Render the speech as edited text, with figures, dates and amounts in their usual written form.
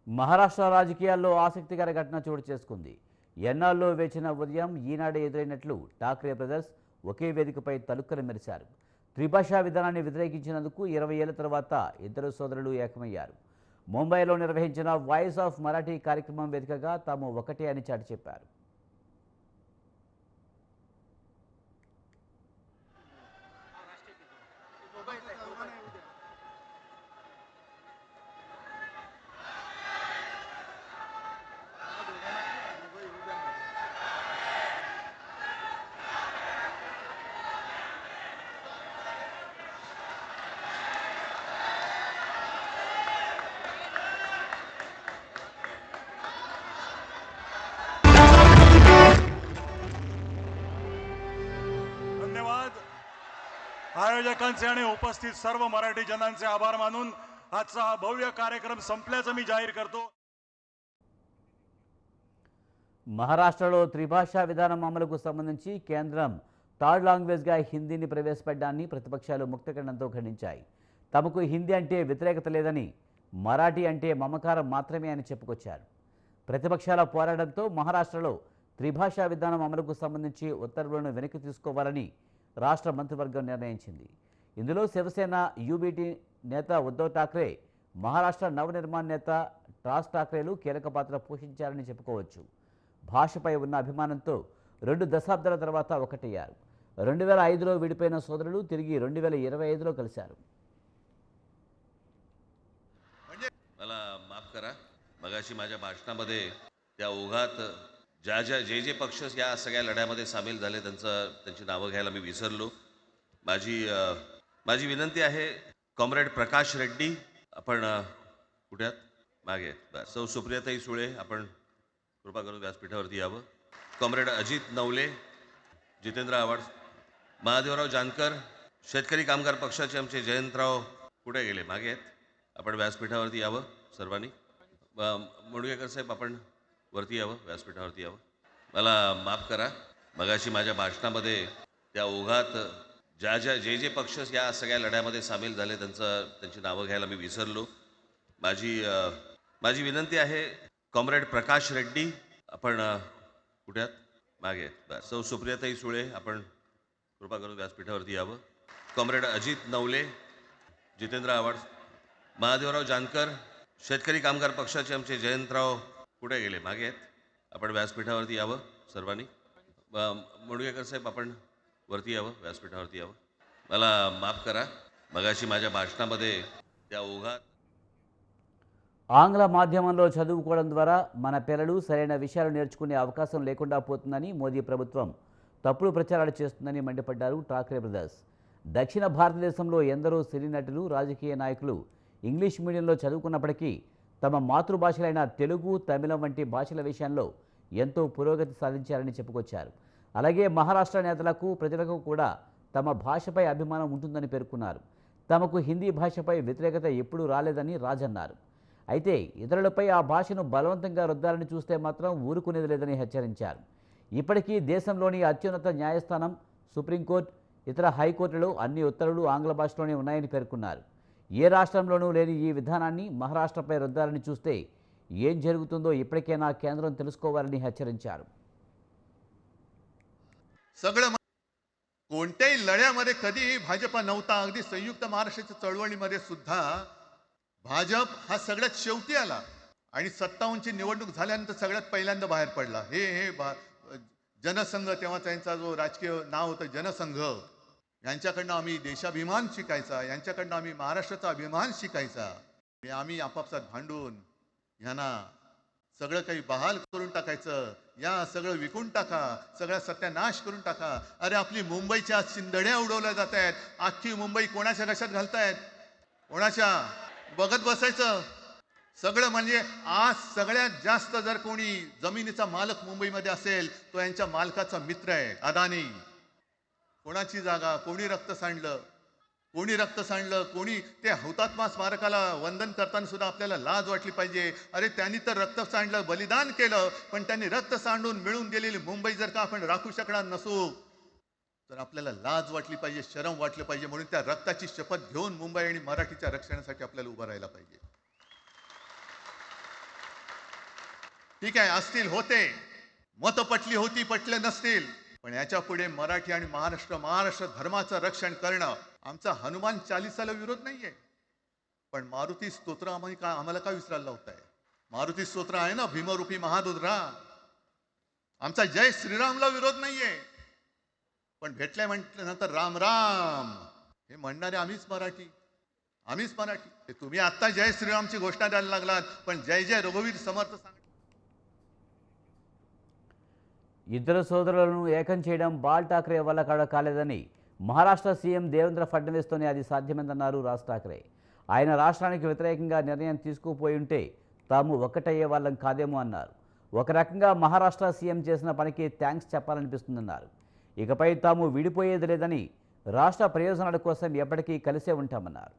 మహారాష్ట్ర రాజకీయాల్లో ఆసక్తికర ఘటన చోటు చేసుకుంది. ఎన్నాళ్ళలో వేచిన ఉదయం ఈనాడే ఎదురైనట్లు ఠాక్రే బ్రదర్స్ ఒకే వేదికపై తలుక్కలు మెరిశారు. త్రిభాషా విధానాన్ని వ్యతిరేకించినందుకు 20 ఏళ్ల తర్వాత ఇద్దరు సోదరులు ఏకమయ్యారు. ముంబైలో నిర్వహించిన వాయిస్ ఆఫ్ మరాఠీ కార్యక్రమం వేదికగా తాము ఒకటే అని చాటి చెప్పారు. आयोजकांचे आणि उपस्थित सर्व मराठी जनांचे आभार मानून आजचा हा भव्य कार्यक्रम संपल्याचं मी जाहीर करतो. మహారాష్ట్రలో త్రిభాషా విధానం అమలుకు సంబంధించి కేంద్రం థర్డ్ లాంగ్వేజ్గా హిందీని ప్రవేశపెట్టడాన్ని ప్రతిపక్షాలు ముక్తఖండంతో ఖండించాయి. తమకు హిందీ అంటే వ్యతిరేకత లేదని, మరాఠీ అంటే మమకారం మాత్రమే అని చెప్పుకొచ్చారు. ప్రతిపక్షాల పోరాటంతో మహారాష్ట్రలో త్రిభాషా విధానం అమలుకు సంబంధించి ఉత్తర్వులను వెనక్కి తీసుకోవాలని రాష్ట్ర మంత్రివర్గం నిర్ణయించింది. ఇందులో శివసేన యూబీటీ నేత ఉద్ధవ్ ఠాక్రే, మహారాష్ట్ర నవనిర్మాణ్ నేత రాజ్ ఠాక్రేలు కీలక పాత్ర పోషించారని చెప్పుకోవచ్చు. భాషపై ఉన్న అభిమానంతో 2 దశాబ్దాల తర్వాత ఒకటయ్యారు. 2005లో విడిపోయిన సోదరులు తిరిగి 2025లో కలిశారు. मला माफ करा, मगाशी माझ्या भाषणामध्ये त्या ओघात जे पक्ष या सगळ्या लढ्यामध्ये सामील झाले त्यांची नावं घ्यायला मी विसरलो. माझी विनंती आहे, कॉम्रेड प्रकाश रेड्डी आपण कुठे आहात? मागे. सौ सुप्रियाताई सुळे आपण कृपा करून व्यासपीठावरती यावं. कॉम्रेड अजित नवले, जितेंद्र आव्हाड, महादेवराव जानकर, शेतकरी कामगार पक्षाचे आमचे जयंतराव कुठे गेले? मागे आहेत. आपण व्यासपीठावरती यावं सर्वांनी. मुणगेकर साहेब आपण वरती यावं, व्यासपीठावरती यावं. मला माफ करा, मगाशी माझ्या भाषणामध्ये त्या ओघात जे पक्ष या सगळ्या लढ्यामध्ये सामील झाले त्यांची नावं घ्यायला मी विसरलो. माझी विनंती आहे, कॉम्रेड प्रकाश रेड्डी आपण कुठे आहात? मागे. सौ सुप्रियाताई सुळे आपण कृपा करून व्यासपीठावरती यावं. कॉम्रेड अजित नवले, जितेंद्र आव्हाड, महादेवराव जानकर, शेतकरी कामगार पक्षाचे आमचे जयंतराव कुठे गेले? मागे आहेत. आपण व्यासपीठावरती यावं सर्वांनी. मुणगेकर साहेब आपण वरती यावं, व्यासपीठावरती यावं. मला माफ करा, मगाशी माझ्या भाषणामध्ये त्या ओघात ఆంగ్ల మాధ్యమంలో చదువుకోవడం ద్వారా మన పిల్లలు సరైన విషయాలు నేర్చుకునే అవకాశం లేకుండా పోతుందని మోదీ ప్రభుత్వం తప్పుడు ప్రచారాలు చేస్తుందని మండిపడ్డారు ఠాక్రే బ్రదర్స్. దక్షిణ భారతదేశంలో ఎందరో సినీ నటులు, రాజకీయ నాయకులు ఇంగ్లీష్ మీడియంలో చదువుకున్నప్పటికీ తమ మాతృభాషలైన తెలుగు, తమిళం వంటి భాషల విషయంలో ఎంతో పురోగతి సాధించారని చెప్పుకొచ్చారు. అలాగే మహారాష్ట్ర నేతలకు, ప్రజలకు కూడా తమ భాషపై అభిమానం ఉంటుందని పేర్కొన్నారు. తమకు హిందీ భాషపై వ్యతిరేకత ఎప్పుడూ రాలేదని రాజ్ అన్నారు. అయితే ఇతరులపై ఆ భాషను బలవంతంగా రుద్దాలని చూస్తే మాత్రం ఊరుకునేది లేదని హెచ్చరించారు. ఇప్పటికీ దేశంలోని అత్యున్నత న్యాయస్థానం, సుప్రీంకోర్టు, ఇతర హైకోర్టులో అన్ని ఉత్తర్వులు ఆంగ్ల భాషలోనే ఉన్నాయని పేర్కొన్నారు. ఏ రాష్ట్రంలోనూ లేని ఈ విధానాన్ని మహారాష్ట్రపై రుద్దాలని చూస్తే ఏం జరుగుతుందో ఇప్పటికైనా కేంద్రం తెలుసుకోవాలని హెచ్చరించారు. सगळं कोणत्याही लढ्यामध्ये कधी भाजपा नव्हता. अगदी संयुक्त महाराष्ट्राच्या चळवळीमध्ये सुद्धा भाजप हा सगळ्यात शेवटी आला आणि 57ची निवडणूक झाल्यानंतर सगळ्यात पहिल्यांदा बाहेर पडला. हे जनसंघ, तेव्हा त्यांचा जो राजकीय नाव होतं जनसंघ, यांच्याकडनं आम्ही देशाभिमान शिकायचा, यांच्याकडनं आम्ही महाराष्ट्राचा अभिमान शिकायचा. आम्ही आपापसात भांडून ह्यांना सगळं काही बहाल करून टाकायचं, या सगळं विकून टाका, सगळा सत्यानाश करून टाका. अरे आपली मुंबईच्या शिंदड्या उडवल्या जात आहेत. अख्खी मुंबई कोणाच्या कशात घालतायत? कोणाच्या बघत बसायचं सगळं. म्हणजे आज सगळ्यात जास्त जर कोणी जमिनीचा मालक मुंबईमध्ये असेल तो यांच्या मालकाचा मित्र आहे, अदानी. कोणाची जागा, कोणी रक्त सांडलं, कोणी ते हुतात्मा स्मारकाला वंदन करताना सुद्धा आपल्याला लाज वाटली पाहिजे. अरे त्यांनी तर रक्त सांडलं, बलिदान केलं, पण त्यांनी रक्त सांडून मिळून गेलेली मुंबई जर का आपण राखू शकणार नसू तर आपल्याला लाज वाटली पाहिजे, शरम वाटलं पाहिजे. म्हणून त्या रक्ताची शपथ घेऊन मुंबई आणि मराठीच्या रक्षणासाठी आपल्याला उभं राहायला पाहिजे. ठीक आहे, असतील, होते, मत पटली होती, पटले नसतील, पण याच्या पुढे मराठी आणि महाराष्ट्र धर्माचं रक्षण करणं आमचा हनुमान चालिसाला विरोध नाहीये. पण मारुती स्तोत्र आम्हाला का विसरायला लावताय? मारुती स्तोत्र आहे ना, भीमरूपी महारुद्रा. आमचा जय श्रीरामला विरोध नाहीये, पण भेटल्या म्हटल्यानंतर राम राम हे म्हणणारे आम्हीच मराठी. ते तुम्ही आता जय श्रीरामची घोषणा द्यायला लागलात, पण जय जय रघुवीर समर्थ सांग. ఇద్దరు సోదరులను ఏకం చేయడం బాల్ ఠాక్రే వల్ల కాలేదని మహారాష్ట్ర సీఎం దేవేంద్ర ఫడ్నవీస్తోనే అది సాధ్యమైందన్నారు రాజ్ ఠాక్రే. ఆయన రాష్ట్రానికి వ్యతిరేకంగా నిర్ణయం తీసుకుపోయి ఉంటే తాము ఒక్కటయ్యే వాళ్ళం కాదేమో అన్నారు. ఒక రకంగా మహారాష్ట్ర సీఎం చేసిన పనికి థ్యాంక్స్ చెప్పాలనిపిస్తుందన్నారు. ఇకపై తాము విడిపోయేది లేదని రాష్ట్ర ప్రయోజనాల కోసం ఎప్పటికీ కలిసే ఉంటామన్నారు.